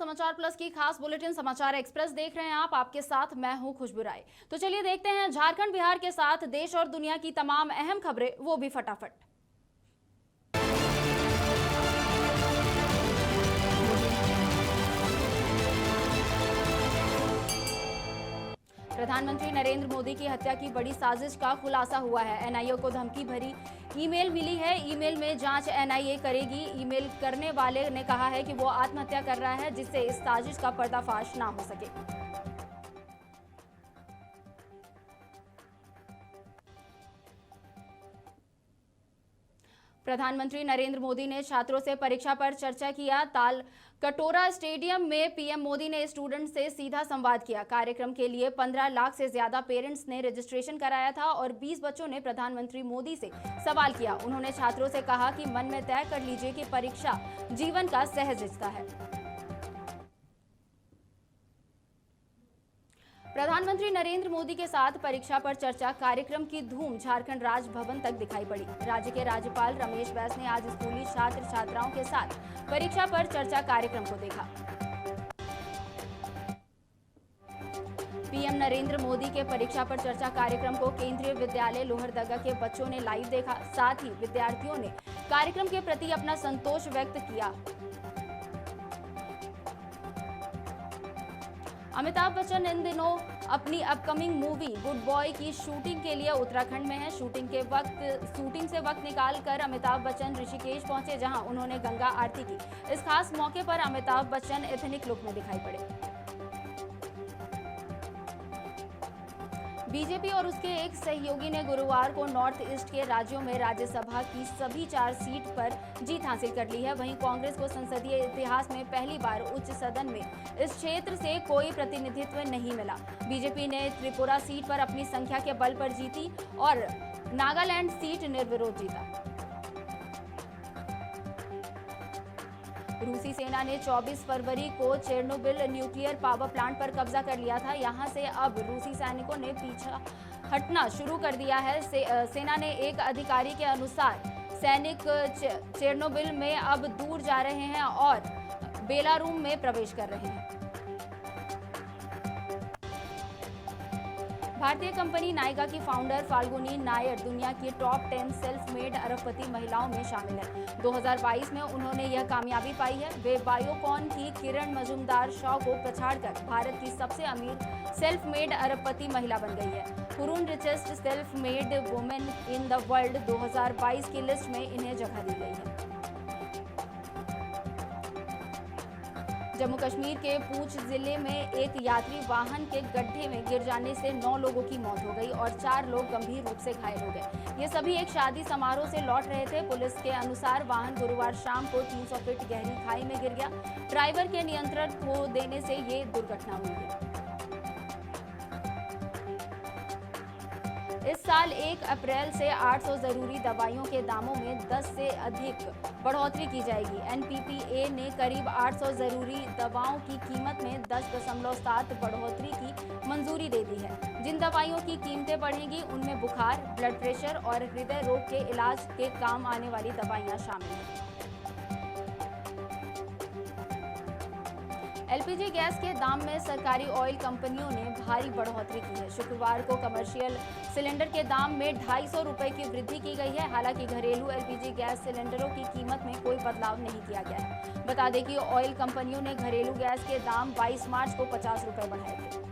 समाचार प्लस की खास बुलेटिन समाचार एक्सप्रेस देख रहे हैं आप। आपके साथ मैं हूं खुशबू राय। तो चलिए देखते हैं झारखंड बिहार के साथ देश और दुनिया की तमाम अहम खबरें, वो भी फटाफट। प्रधानमंत्री नरेंद्र मोदी की हत्या की बड़ी साजिश का खुलासा हुआ है। एनआईए को धमकी भरी ईमेल मिली है। ईमेल में जांच एनआईए करेगी। ईमेल करने वाले ने कहा है कि वो आत्महत्या कर रहा है जिससे इस साजिश का पर्दाफाश ना हो सके। प्रधानमंत्री नरेंद्र मोदी ने छात्रों से परीक्षा पर चर्चा किया। ताल कटोरा स्टेडियम में पीएम मोदी ने स्टूडेंट से सीधा संवाद किया। कार्यक्रम के लिए 15 लाख से ज्यादा पेरेंट्स ने रजिस्ट्रेशन कराया था और 20 बच्चों ने प्रधानमंत्री मोदी से सवाल किया। उन्होंने छात्रों से कहा कि मन में तय कर लीजिए कि परीक्षा जीवन का सहज हिस्सा है। प्रधानमंत्री नरेंद्र मोदी के साथ परीक्षा पर चर्चा कार्यक्रम की धूम झारखंड राजभवन तक दिखाई पड़ी। राज्य के राज्यपाल रमेश बैस ने आज स्कूली छात्र छात्राओं के साथ परीक्षा पर चर्चा कार्यक्रम को देखा। पीएम नरेंद्र मोदी के परीक्षा पर चर्चा कार्यक्रम को केंद्रीय विद्यालय लोहरदगा के बच्चों ने लाइव देखा। साथ ही विद्यार्थियों ने कार्यक्रम के प्रति अपना संतोष व्यक्त किया। अमिताभ बच्चन इन दिनों अपनी अपकमिंग मूवी गुड बॉय की शूटिंग के लिए उत्तराखंड में है। शूटिंग से वक्त निकालकर अमिताभ बच्चन ऋषिकेश पहुंचे, जहां उन्होंने गंगा आरती की। इस खास मौके पर अमिताभ बच्चन एथनिक लुक में दिखाई पड़े। बीजेपी और उसके एक सहयोगी ने गुरुवार को नॉर्थ ईस्ट के राज्यों में राज्यसभा की सभी 4 सीट पर जीत हासिल कर ली है। वहीं कांग्रेस को संसदीय इतिहास में पहली बार उच्च सदन में इस क्षेत्र से कोई प्रतिनिधित्व नहीं मिला। बीजेपी ने त्रिपुरा सीट पर अपनी संख्या के बल पर जीती और नागालैंड सीट निर्विरोध जीता। रूसी सेना ने 24 फरवरी को चेरनोबिल न्यूक्लियर पावर प्लांट पर कब्जा कर लिया था। यहां से अब रूसी सैनिकों ने पीछा हटना शुरू कर दिया है। सेना ने एक अधिकारी के अनुसार सैनिक चेरनोबिल में अब दूर जा रहे हैं और बेलारूम में प्रवेश कर रहे हैं। भारतीय कंपनी नायका की फाउंडर फाल्गुनी नायर दुनिया की टॉप 10 सेल्फ मेड अरबपति महिलाओं में शामिल है। 2022 में उन्होंने यह कामयाबी पाई है। वे बायोकॉन की किरण मजूमदार शॉ को पछाड़कर भारत की सबसे अमीर सेल्फ मेड अरबपति महिला बन गई है। Hurun richest self made women in the world 2022 की लिस्ट में इन्हें जगह दी गई है। जम्मू कश्मीर के पूंछ जिले में एक यात्री वाहन के गड्ढे में गिर जाने से 9 लोगों की मौत हो गई और 4 लोग गंभीर रूप से घायल हो गए। ये सभी एक शादी समारोह से लौट रहे थे। पुलिस के अनुसार वाहन गुरुवार शाम को 300 फीट गहरी खाई में गिर गया। ड्राइवर के नियंत्रण खो देने से ये दुर्घटना हुई है। इस साल 1 अप्रैल से 800 जरूरी दवाइयों के दामों में 10 से अधिक बढ़ोतरी की जाएगी। एनपीपीए ने करीब 800 जरूरी दवाओं की कीमत में 10.7 बढ़ोतरी की मंजूरी दे दी है। जिन दवाइयों की कीमतें बढ़ेंगी उनमें बुखार, ब्लड प्रेशर और हृदय रोग के इलाज के काम आने वाली दवाइयां शामिल हैं। एलपीजी गैस के दाम में सरकारी ऑयल कंपनियों ने भारी बढ़ोतरी की है। शुक्रवार को कमर्शियल सिलेंडर के दाम में 250 रुपए की वृद्धि की गई है। हालांकि घरेलू एलपीजी गैस सिलेंडरों की कीमत में कोई बदलाव नहीं किया गया है। बता दें कि ऑयल कंपनियों ने घरेलू गैस के दाम 22 मार्च को 50 रुपए बढ़ाए थे।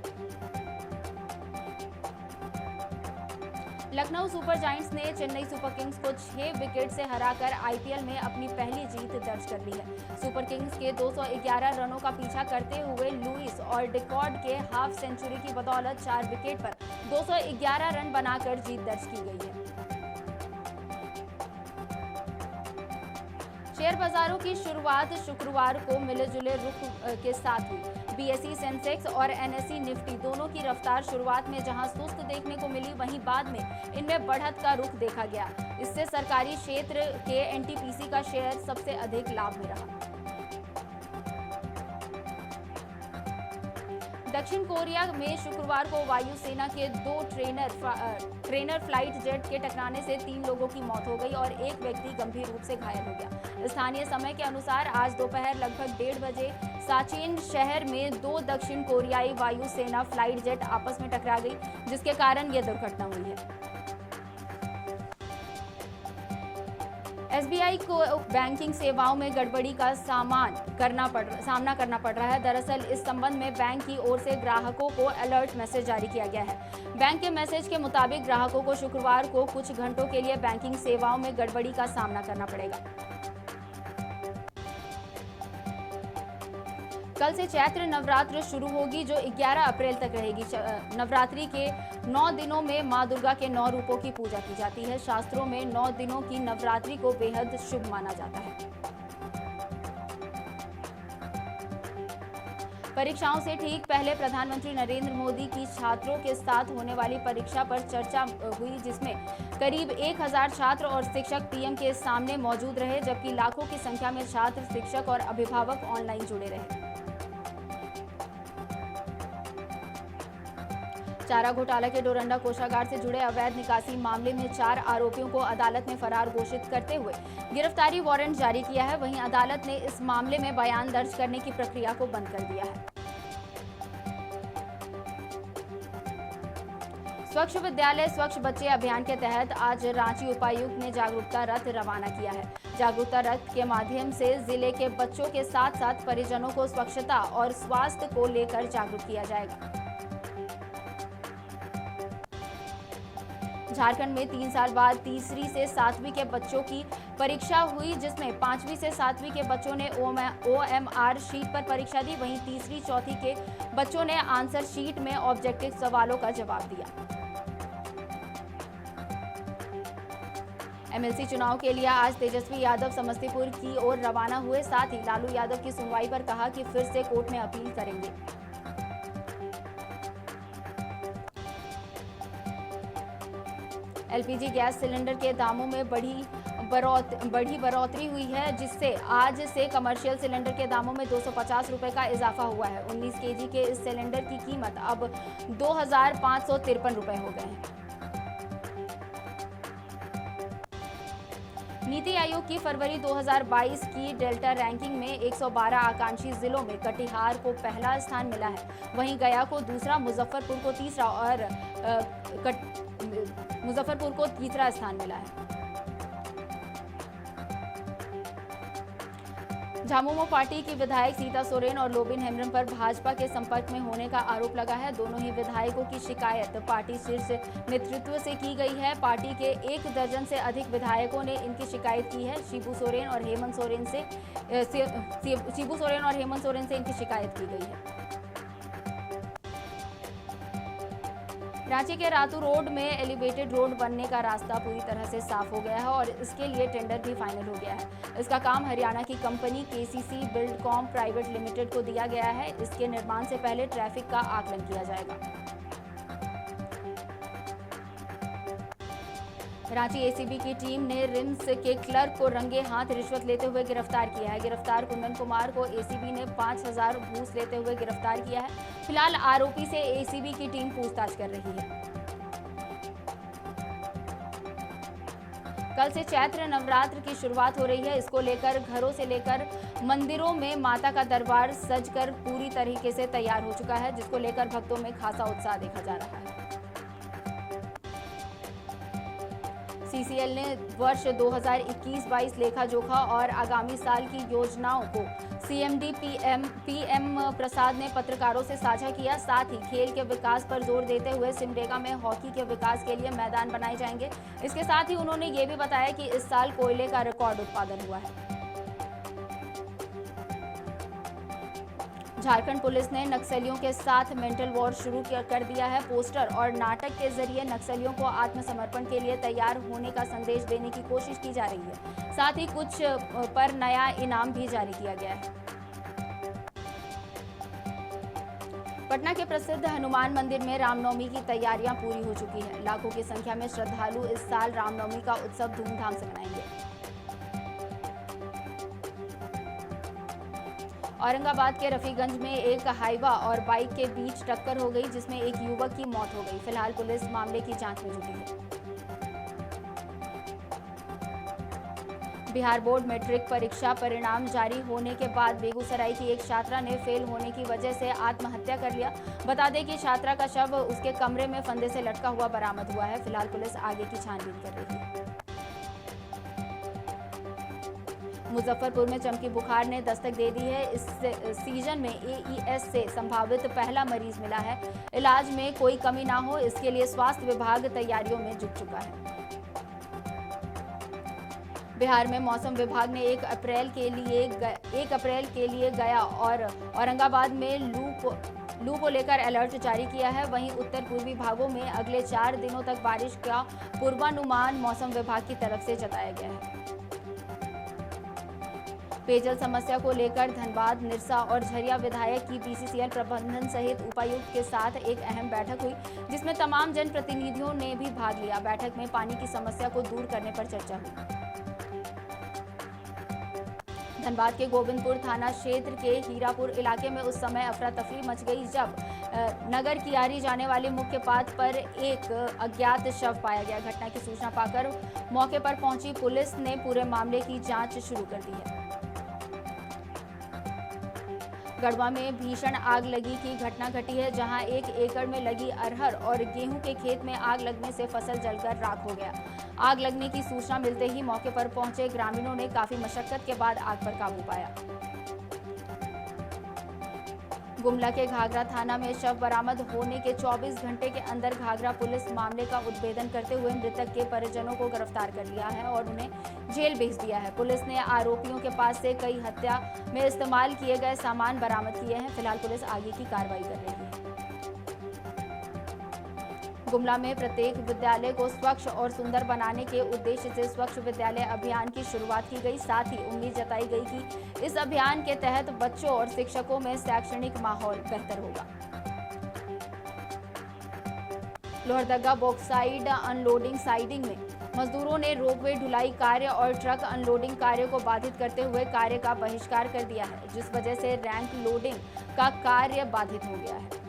लखनऊ सुपर जायंट्स ने चेन्नई सुपर किंग्स को 6 विकेट से हराकर आईपीएल में अपनी पहली जीत दर्ज कर ली है। सुपर किंग्स के 211 रनों का पीछा करते हुए लुइस और डिकॉर्ड के हाफ सेंचुरी की बदौलत 4 विकेट पर 211 रन बनाकर जीत दर्ज की गई है। शेयर बाजारों की शुरुआत शुक्रवार को मिले जुले रुख के साथ हुई। बीएसई सेंसेक्स और एनएसई निफ्टी दोनों की रफ्तार शुरुआत में जहां सुस्त देखने को मिली, वहीं बाद में इनमें बढ़त का रुख देखा गया। इससे सरकारी क्षेत्र के एनटीपीसी का शेयर सबसे अधिक लाभ में रहा। दक्षिण कोरिया में शुक्रवार को वायुसेना के 2 ट्रेनर फ्लाइट जेट के टकराने से 3 लोगों की मौत हो गई और एक व्यक्ति गंभीर रूप से घायल हो गया। स्थानीय समय के अनुसार आज दोपहर लगभग 1:30 बजे साचेन शहर में 2 दक्षिण कोरियाई वायुसेना फ्लाइट जेट आपस में टकरा गई, जिसके कारण यह दुर्घटना हुई है। एसबीआई को बैंकिंग सेवाओं में गड़बड़ी का सामना करना पड़ रहा है। दरअसल इस संबंध में बैंक की ओर से ग्राहकों को अलर्ट मैसेज जारी किया गया है। बैंक के मैसेज के मुताबिक ग्राहकों को शुक्रवार को कुछ घंटों के लिए बैंकिंग सेवाओं में गड़बड़ी का सामना करना पड़ेगा। कल से चैत्र नवरात्र शुरू होगी, जो 11 अप्रैल तक रहेगी। नवरात्रि के 9 दिनों में मां दुर्गा के 9 रूपों की पूजा की जाती है। शास्त्रों में 9 दिनों की नवरात्रि को बेहद शुभ माना जाता है। परीक्षाओं से ठीक पहले प्रधानमंत्री नरेंद्र मोदी की छात्रों के साथ होने वाली परीक्षा पर चर्चा हुई, जिसमें करीब 1000 छात्र और शिक्षक पीएम के सामने मौजूद रहे, जबकि लाखों की संख्या में छात्र, शिक्षक और अभिभावक ऑनलाइन जुड़े रहे। चारा घोटाला के डोरंडा कोषागार से जुड़े अवैध निकासी मामले में 4 आरोपियों को अदालत ने फरार घोषित करते हुए गिरफ्तारी वारंट जारी किया है। वहीं अदालत ने इस मामले में बयान दर्ज करने की प्रक्रिया को बंद कर दिया है। स्वच्छ विद्यालय स्वच्छ बच्चे अभियान के तहत आज रांची उपायुक्त ने जागरूकता रथ रवाना किया है। जागरूकता रथ के माध्यम से जिले के बच्चों के साथ साथ परिजनों को स्वच्छता और स्वास्थ्य को लेकर जागरूक किया जाएगा। झारखंड में 3 साल बाद तीसरी से 7वीं के बच्चों की परीक्षा हुई, जिसमें 5वीं से 7वीं के बच्चों ने OMR शीट पर परीक्षा दी। वहीं तीसरी चौथी के बच्चों ने आंसर शीट में ऑब्जेक्टिव सवालों का जवाब दिया। एमएलसी चुनाव के लिए आज तेजस्वी यादव समस्तीपुर की ओर रवाना हुए। साथ ही लालू यादव की सुनवाई पर कहा कि फिर से कोर्ट में अपील करेंगे। एलपीजी गैस सिलेंडर के दामों में बढ़ी बढ़ोतरी हुई है, जिससे आज से कमर्शियल सिलेंडर के दामों में 250 रुपए का इजाफा हुआ है। 19 केजी के इस सिलेंडर की कीमत अब 2553 रुपए हो गए हैं। नीति आयोग की फरवरी 2022 की डेल्टा रैंकिंग में 112 आकांक्षी जिलों में कटिहार को पहला स्थान मिला है। वहीं गया को दूसरा, मुजफ्फरपुर को तीसरा स्थान मिला है। झामुमो पार्टी की विधायक सीता सोरेन और लोबिन हेम्ब्रम पर भाजपा के संपर्क में होने का आरोप लगा है। दोनों ही विधायकों की शिकायत पार्टी शीर्ष नेतृत्व से की गई है। पार्टी के 1 दर्जन से अधिक विधायकों ने इनकी शिकायत की है। शिबू सोरेन और हेमंत सोरेन से इनकी शिकायत की गई है। रांची के रातू रोड में एलिवेटेड रोड बनने का रास्ता पूरी तरह से साफ हो गया है और इसके लिए टेंडर भी फाइनल हो गया है। इसका काम हरियाणा की company KCC Buildcom private limited को दिया गया है। इसके निर्माण से पहले ट्रैफिक का आकलन किया जाएगा। रांची एसीबी की टीम ने रिम्स के क्लर्क को रंगे हाथ रिश्वत लेते हुए गिरफ्तार किया है। गिरफ्तार कुंदन कुमार को एसीबी ने 5000 घूस लेते हुए गिरफ्तार किया है। फिलहाल आरोपी से एसीबी की टीम पूछताछ कर रही है। कल से चैत्र नवरात्र की शुरुआत हो रही है। इसको लेकर घरों से लेकर मंदिरों में माता का दरबार सजकर पूरी तरीके से तैयार हो चुका है, जिसको लेकर भक्तों में खासा उत्साह देखा जा रहा है। सीसीएल ने वर्ष 2021-22 लेखा जोखा और आगामी साल की योजनाओं को सीएमडी पीएम प्रसाद ने पत्रकारों से साझा किया। साथ ही खेल के विकास पर जोर देते हुए सिमडेगा में हॉकी के विकास के लिए मैदान बनाए जाएंगे। इसके साथ ही उन्होंने ये भी बताया कि इस साल कोयले का रिकॉर्ड उत्पादन हुआ है। झारखंड पुलिस ने नक्सलियों के साथ मेंटल वॉर शुरू कर दिया है। पोस्टर और नाटक के जरिए नक्सलियों को आत्मसमर्पण के लिए तैयार होने का संदेश देने की कोशिश की जा रही है। साथ ही कुछ पर नया इनाम भी जारी किया गया है। पटना के प्रसिद्ध हनुमान मंदिर में रामनवमी की तैयारियां पूरी हो चुकी है। लाखों की संख्या में श्रद्धालु इस साल रामनवमी का उत्सव धूमधाम से मनाएंगे। औरंगाबाद के रफीगंज में एक हाइवा और बाइक के बीच टक्कर हो गई, जिसमें एक युवक की मौत हो गई। फिलहाल पुलिस मामले की जांच में जुटी है। बिहार बोर्ड मैट्रिक परीक्षा परिणाम जारी होने के बाद बेगूसराय की एक छात्रा ने फेल होने की वजह से आत्महत्या कर लिया। बता दें कि छात्रा का शव उसके कमरे में फंदे से लटका हुआ बरामद हुआ है। फिलहाल पुलिस आगे की छानबीन कर रही है। मुजफ्फरपुर में चमकी बुखार ने दस्तक दे दी है। इस सीजन में एईएस से संभावित पहला मरीज मिला है। इलाज में कोई कमी ना हो, इसके लिए स्वास्थ्य विभाग तैयारियों में जुट चुका है। बिहार में मौसम विभाग ने 1 अप्रैल के लिए गया और औरंगाबाद में लू को लेकर अलर्ट जारी किया है। वहीं उत्तर पूर्वी भागों में अगले 4 दिनों तक बारिश का पूर्वानुमान मौसम विभाग की तरफ से जताया गया है। पेयजल समस्या को लेकर धनबाद, निरसा और झरिया विधायक की बीसीसीएल प्रबंधन सहित उपायुक्त के साथ एक अहम बैठक हुई, जिसमें तमाम जनप्रतिनिधियों ने भी भाग लिया। बैठक में पानी की समस्या को दूर करने पर चर्चा हुई। धनबाद के गोविंदपुर थाना क्षेत्र के हीरापुर इलाके में उस समय अफरा तफरी मच गई जब नगर कियारी जाने वाले मुख्य पथ पर एक अज्ञात शव पाया गया। घटना की सूचना पाकर मौके पर पहुंची पुलिस ने पूरे मामले की जांच शुरू कर दी है। गढ़वा में भीषण आग लगी की घटना घटी है, जहां 1 एकड़ में लगी अरहर और गेहूं के खेत में आग लगने से फसल जलकर राख हो गया। आग लगने की सूचना मिलते ही मौके पर पहुंचे ग्रामीणों ने काफी मशक्कत के बाद आग पर काबू पाया। गुमला के घाघरा थाना में शव बरामद होने के 24 घंटे के अंदर घाघरा पुलिस मामले का उद्भेदन करते हुए मृतक के परिजनों को गिरफ्तार कर लिया है और उन्हें जेल भेज दिया है। पुलिस ने आरोपियों के पास से कई हत्या में इस्तेमाल किए गए सामान बरामद किए हैं। फिलहाल पुलिस आगे की कार्रवाई कर रही है। गुमला में प्रत्येक विद्यालय को स्वच्छ और सुंदर बनाने के उद्देश्य से स्वच्छ विद्यालय अभियान की शुरुआत की गई। साथ ही उम्मीद जताई गई कि इस अभियान के तहत बच्चों और शिक्षकों में शैक्षणिक माहौल बेहतर होगा। लोहरदगा बॉक्साइड अनलोडिंग साइडिंग में मजदूरों ने रोपवे ढुलाई कार्य और ट्रक अनलोडिंग कार्य को बाधित करते हुए कार्य का बहिष्कार कर दिया है, जिस वजह से रैंक लोडिंग का कार्य बाधित हो गया है।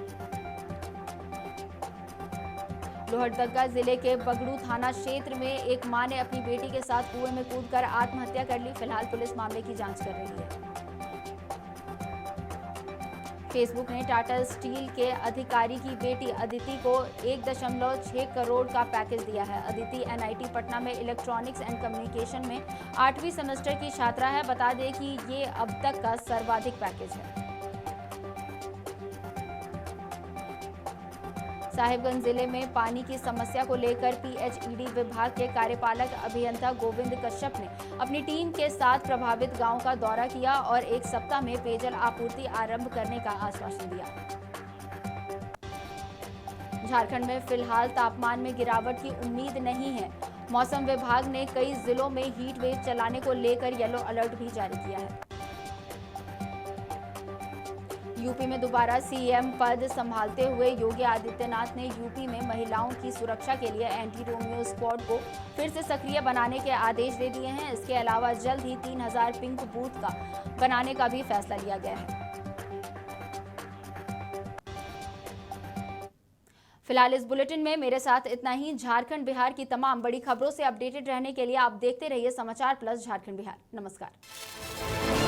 लोहरदगा जिले के बगड़ू थाना क्षेत्र में एक मां ने अपनी बेटी के साथ कुएं में कूदकर आत्महत्या कर ली। फिलहाल पुलिस मामले की जांच कर रही है। फेसबुक ने टाटा स्टील के अधिकारी की बेटी अदिति को 1.6 करोड़ का पैकेज दिया है। अदिति एनआईटी पटना में इलेक्ट्रॉनिक्स एंड कम्युनिकेशन में 8वीं सेमेस्टर की छात्रा है। बता दें कि ये अब तक का सर्वाधिक पैकेज है। साहिबगंज जिले में पानी की समस्या को लेकर पीएचईडी विभाग के कार्यपालक अभियंता गोविंद कश्यप ने अपनी टीम के साथ प्रभावित गांव का दौरा किया और 1 सप्ताह में पेयजल आपूर्ति आरंभ करने का आश्वासन दिया। झारखंड में फिलहाल तापमान में गिरावट की उम्मीद नहीं है। मौसम विभाग ने कई जिलों में हीट वेव चलाने को लेकर येलो अलर्ट भी जारी किया है। यूपी में दोबारा सीएम पद संभालते हुए योगी आदित्यनाथ ने यूपी में महिलाओं की सुरक्षा के लिए एंटी रोमियो स्क्वाड को फिर से सक्रिय बनाने के आदेश दे दिए हैं। इसके अलावा जल्द ही 3000 पिंक बूथ का बनाने का भी फैसला लिया गया है। फिलहाल इस बुलेटिन में मेरे साथ इतना ही। झारखंड बिहार की तमाम बड़ी खबरों से अपडेटेड रहने के लिए आप देखते रहिए समाचार प्लस झारखंड बिहार। नमस्कार।